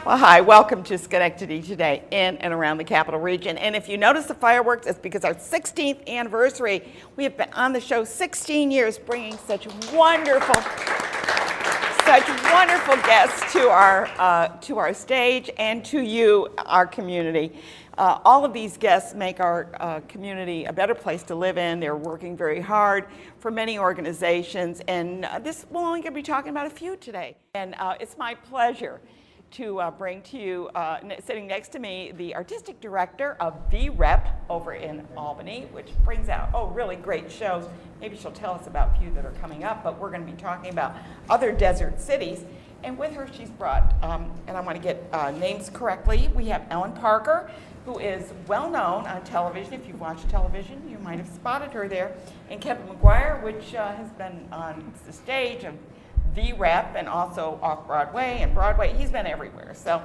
Well, hi, welcome to Schenectady today in and around the Capital Region. And if you notice the fireworks, it's because our 16th anniversary. We have been on the show 16 years, bringing such wonderful guests to our stage and to you, our community. All of these guests make our community a better place to live in. They're working very hard for many organizations, and we're only going to be talking about a few today. And it's my pleasure to bring to you, sitting next to me, the artistic director of VREP over in Albany, which brings out, really great shows. Maybe she'll tell us about a few that are coming up, but we're going to be talking about other desert cities. And with her, she's brought, and I want to get names correctly, we have Ellen Parker, who is well known on television. If you've watched television, you might have spotted her there. And Kevin McGuire, which has been on the stage of VREP and also off-Broadway and Broadway. He's been everywhere. So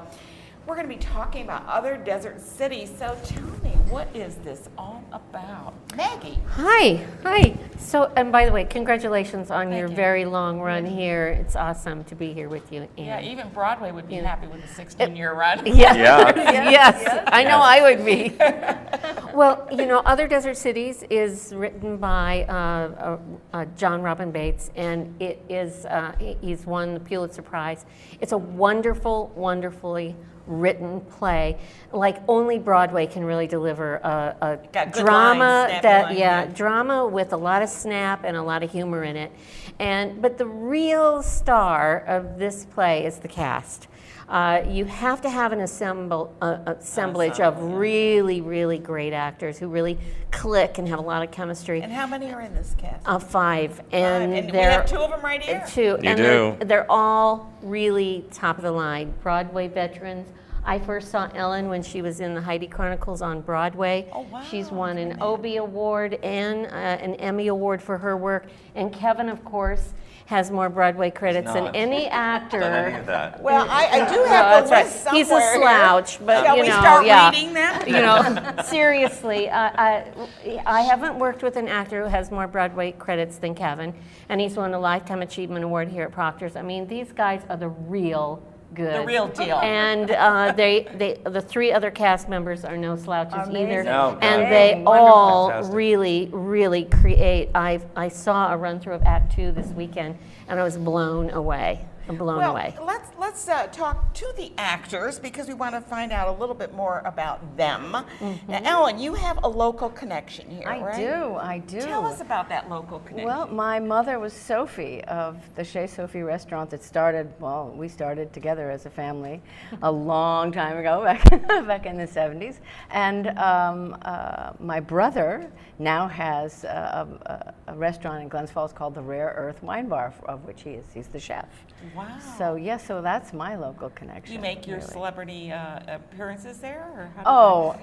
we're going to be talking about other desert cities. So tell me, what is this all about? Maggie. Hi. So, and by the way, congratulations on your very long run here. It's awesome to be here with you. And yeah, even Broadway would be happy with a 16-year run. Yes, I know I would be. Well, Other Desert Cities is written by John Robin Bates, and it is, he's won the Pulitzer Prize. It's a wonderfully written play, like only Broadway can really deliver a drama drama with a lot of snap and a lot of humor in it. But the real star of this play is the cast. You have to have an assemblage of really great actors who really click and have a lot of chemistry. And how many are in this cast? 5. And we have 2 of them right here? 2. They're all really top of the line. Broadway veterans. I first saw Ellen when she was in the Heidi Chronicles on Broadway. Oh, wow. She's won an Obie Award and an Emmy Award for her work. And Kevin, of course, has more Broadway credits than any actor. Done any of that. Well, I do have the list somewhere. He's a slouch, but Shall we start reading them? Seriously, I haven't worked with an actor who has more Broadway credits than Kevin, and he's won a Lifetime Achievement Award here at Proctor's. I mean, these guys are the real good. The real deal. And the 3 other cast members are no slouches either. No, and they all Fantastic. really create. I saw a run through of Act 2 this weekend, and I was blown away. Away. Let's talk to the actors because we want to find out a little bit more about them. Mm-hmm. Now, Ellen, you have a local connection here, right? I do. Tell us about that local connection. Well, my mother was Sophie of the Chez Sophie restaurant that started, we started together as a family a long time ago, back in the 70s. And my brother now has a restaurant in Glens Falls called the Rare Earth Wine Bar, of which he's the chef. Wow. So that's my local connection. You make your celebrity appearances there? Or how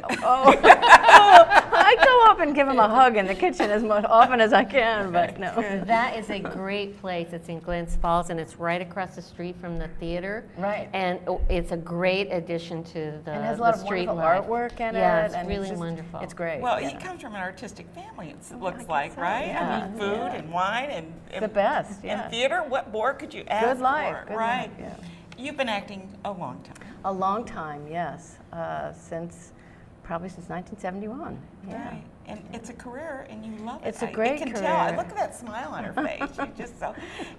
I go up and give him a hug in the kitchen as often as I can, but no. That is a great place. It's in Glens Falls, and it's right across the street from the theater. Right. And it's a great addition to the And it has a lot of street wonderful life. artwork in it. Yeah, it's and really wonderful. It's great. Well, he comes from an artistic family, it looks like, so, right? yeah. I mean, food and wine and the best, yeah. And theater, what more could you ask Good life, for? good Right. life, yeah. You've been acting a long time. A long time, yes. Probably since 1971. Yeah. Right. And it's a career, and you love it. It's a great I can career. tell. Look at that smile on her face. She's just so.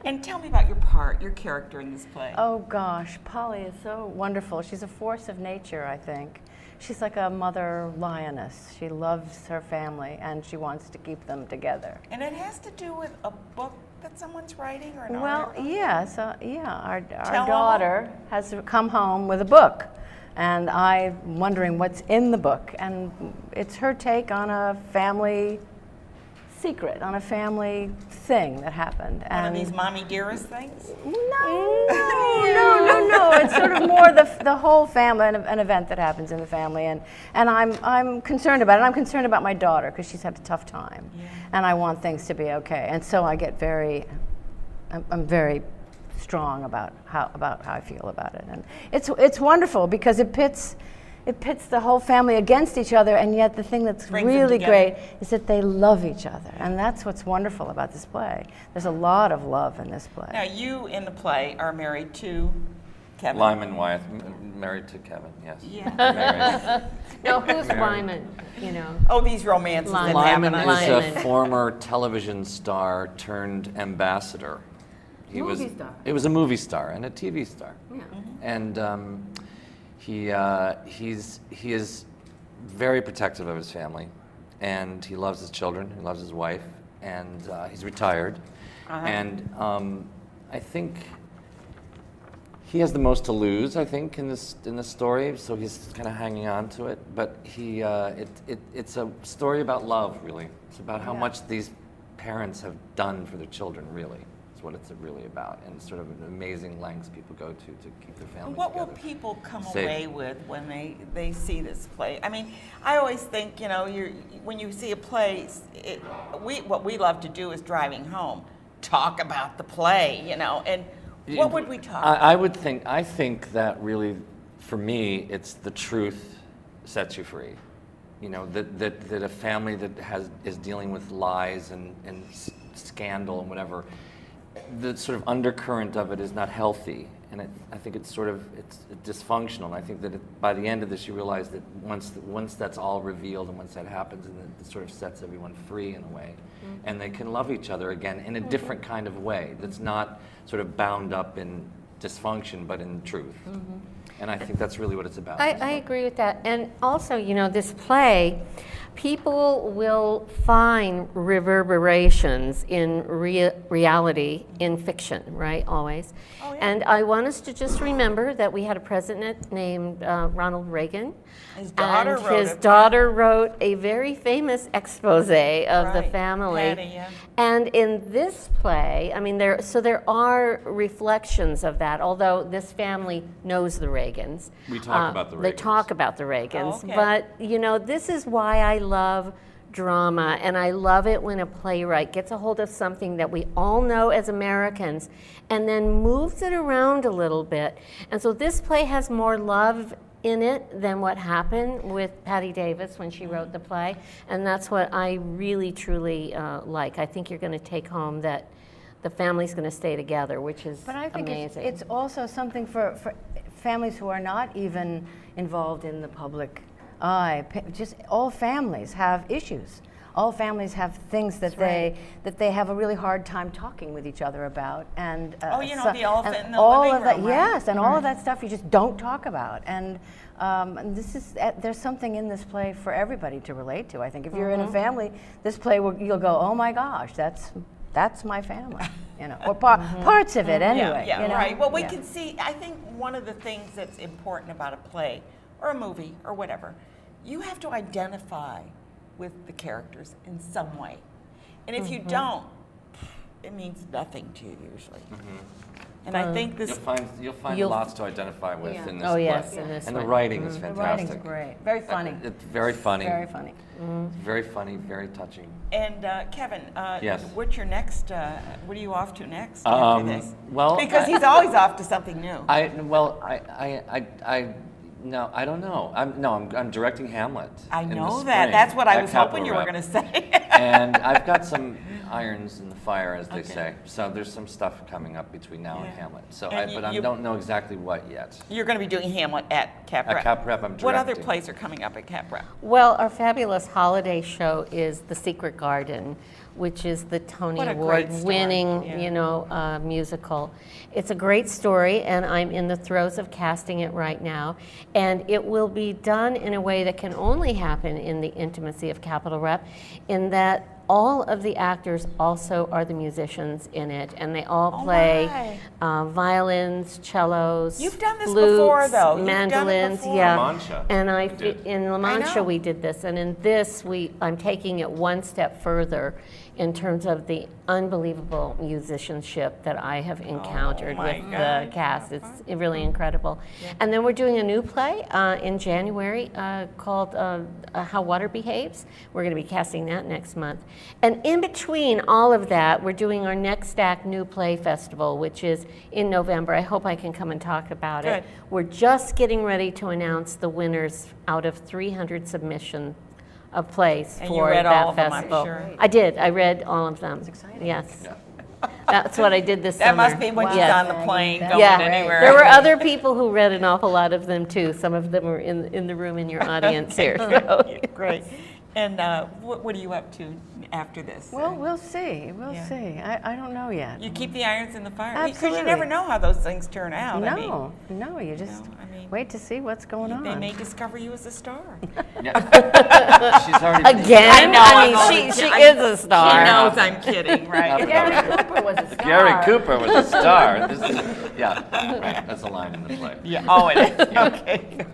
And tell me about your character in this play. Oh gosh, Polly is so wonderful. She's a force of nature, I think. She's like a mother lioness. She loves her family, and she wants to keep them together. And it has to do with a book that someone's writing, or an article? Our Tell daughter has come home with a book. And I'm wondering what's in the book. And it's her take on a family secret, on a family thing that happened. One of these mommy dearest things? No. It's sort of more the whole family, an event that happens in the family. And I'm concerned about it. I'm concerned about my daughter because she's had a tough time. Yeah. And I want things to be okay. And so I get I'm very strong about how I feel about it, and it's wonderful because it pits the whole family against each other, and yet the thing that's really great is that they love each other, and that's what's wonderful about this play. There's a lot of love in this play. Now, you in the play are married to Kevin. Lyman Wyeth, married to Kevin, yes. Yeah. Married. No, who's Mary. Lyman, you know? Oh, these romances that Lyman. happen. Lyman is Lyman. a former television star turned ambassador. Movie star. It was a movie star and a TV star. Yeah. And he is very protective of his family, and he loves his children, he loves his wife, and he's retired. And I think he has the most to lose, I think, in this story, so he's kind of hanging on to it. But it's a story about love, really. It's about how much these parents have done for their children, really. It's what it's really about, and sort of an amazing lengths people go to keep their family What together. will people come Safe. away with when they see this play? I mean, I always think, you know, when you see a play, what we love to do is driving home, talk about the play, you know, and what would we talk about? I think that really, for me, it's the truth sets you free. You know, that a family that is dealing with lies and scandal and whatever, the sort of undercurrent of it is not healthy, and I think it's dysfunctional. And I think that by the end of this, you realize that once that's all revealed and once that happens, and it sort of sets everyone free in a way, and they can love each other again in a different kind of way that's not sort of bound up in dysfunction, but in truth. And I think that's really what it's about. I agree with that. And also, you know, this play, people will find reverberations in reality in fiction, right? Always. Oh, yeah. And I want us to just remember that we had a president named Ronald Reagan. His daughter and wrote his it. daughter wrote a very famous expose of the Right. family. Patty, yeah. And in this play, I mean, there are reflections of that, although this family knows the Reagans. We talk about the They Reagans. talk about the Reagans. Oh, okay. But, you know, this is why I love drama, and I love it when a playwright gets a hold of something that we all know as Americans and then moves it around a little bit. And so this play has more love in it than what happened with Patty Davis when she wrote the play, and that's what I really truly like. I think you're going to take home that the family's going to stay together, which is But I think amazing. it's also something for families who are not even involved in the public eye. Just all families have issues. All families have things that they have a really hard time talking with each other about, and Oh, you know, the elephant and in the all living of that, room, right? yes, and all of that stuff you just don't talk about. And there's something in this play for everybody to relate to. I think if you're in a family, this play you'll go, oh my gosh, that's my family, you know, or parts of it anyway. Yeah, you know? right. Well, we Yeah. can see, I think one of the things that's important about a play or a movie or whatever, you have to identify with the characters in some way. And if you don't, it means nothing to you usually. And I think this, You'll find You'll- lots to identify with Yeah. in this Oh, play. yes, in this and the one. writing is The fantastic. writing's great, very funny. It's very funny. Very funny. Very funny, very touching. and Kevin, Yes. what's your next, what are you off to next after this? well, Because he's always off to something new. No, I don't know. I'm directing Hamlet. I in the know that. spring That's what I at was hoping you were capRep. going to say. And I've got some irons in the fire, as they say. So there's some stuff coming up between now and Yeah. Hamlet. So, And but I you- don't know exactly what yet. You're going to be doing Hamlet at capRep. At capRep, I'm What other directing. plays are coming up at capRep? Well, our fabulous holiday show is The Secret Garden, which is the Tony What a great story. Award-winning, Yeah. you know, musical. It's a great story, and I'm in the throes of casting it right now. And it will be done in a way that can only happen in the intimacy of Capital Rep, in that all of the actors also are the musicians in it, and they all Oh, play violins, cellos, You've done this flutes, before, though. You've done it mandolins, before. yeah. La Mancha, And you did. in La Mancha know. we did this, and in this I'm taking it one step further in terms of the unbelievable musicianship that I have encountered my with God. the cast. It's really incredible. And then we're doing a new play in January called How Water Behaves. We're going to be casting that next month. And in between all of that, we're doing our Next Act New Play Festival, which is in November. I hope I can come and talk about it. Good. We're just getting ready to announce the winners out of 300 submissions of plays And you for read that all of them, I'm festival. sure. I did. I read all of them. exciting. Yes. Yeah. That's what I did this That summer. must be when she's Yes. on the plane That's going Yeah, anywhere. there were other people who read an awful lot of them too. Some of them were in the room in your audience here. So. Great. And what are you up to after this? Well, we'll see. We'll Yeah. see. I don't know yet. You keep the irons in the fire. Because Absolutely. you never know how those things turn out. I mean, No, you just I mean, wait to see what's going on. they may discover you as a star. Yeah. She's already Again? know, I'm I only mean, she kidding. is a She star. knows I'm kidding, right? Gary Cooper was a star. Gary Cooper was a star. This is, yeah, right. That's a line in the play. Yeah. Oh, it is. Okay.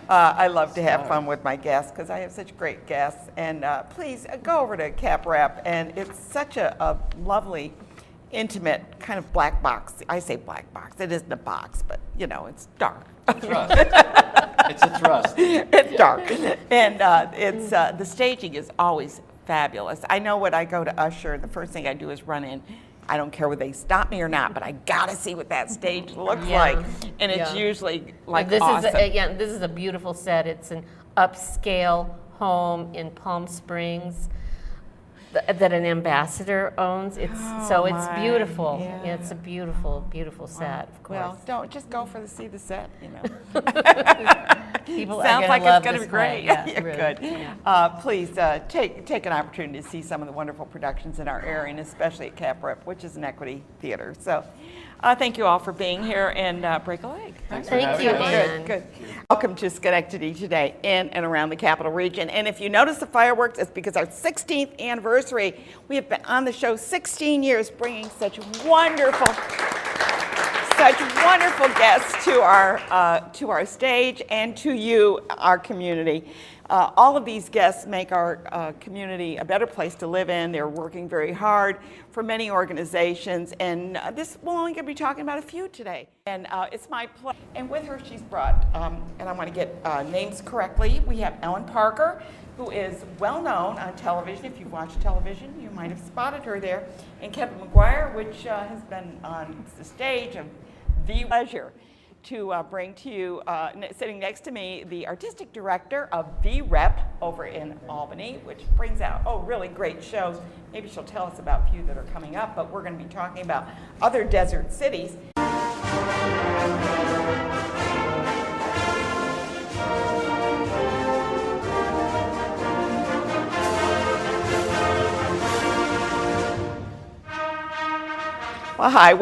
I love to have fun with my guests because I have such great guests. And please go over to capRep, and it's such a lovely, intimate kind of black box. I say black box. It isn't a box, but you know, it's dark. Thrust. It's a thrust. It's dark, and it's the staging is always fabulous. I know when I go to Usher, the first thing I do is run in. I don't care whether they stop me or not, but I gotta see what that stage looks Yeah. like, and it's Yeah. usually like This awesome. is this is a beautiful set. It's an upscale home in Palm Springs that an ambassador owns. It's Oh, it's my. beautiful. Yeah. It's a beautiful, beautiful set. Of course, Well, don't just go for see the set, you know. people are Sounds gonna like love it's going to this be great. play. Yeah, Yeah, really. good. Yeah. Please take an opportunity to see some of the wonderful productions in our area, and especially at capRep, which is an equity theater. So, thank you all for being here, and break a leg. Thanks for Thank having you, us. Ann. Good. Welcome to Schenectady today, in and around the capital region. And if you notice the fireworks, it's because our 16th anniversary. We have been on the show 16 years, bringing such wonderful guests to our stage and to you, our community. All of these guests make our community a better place to live in. They're working very hard for many organizations, and we're only going to be talking about a few today. And it's my pleasure. And with her, she's brought, and I want to get names correctly. We have Ellen Parker, who is well known on television. If you watch television, you might have spotted her there. And Kevin McGuire, which has been on the stage of The Pleasure to bring to you, sitting next to me, the artistic director of The Rep over in Albany, which brings out, really great shows. Maybe she'll tell us about a few that are coming up, but we're going to be talking about other desert cities. Well, hi.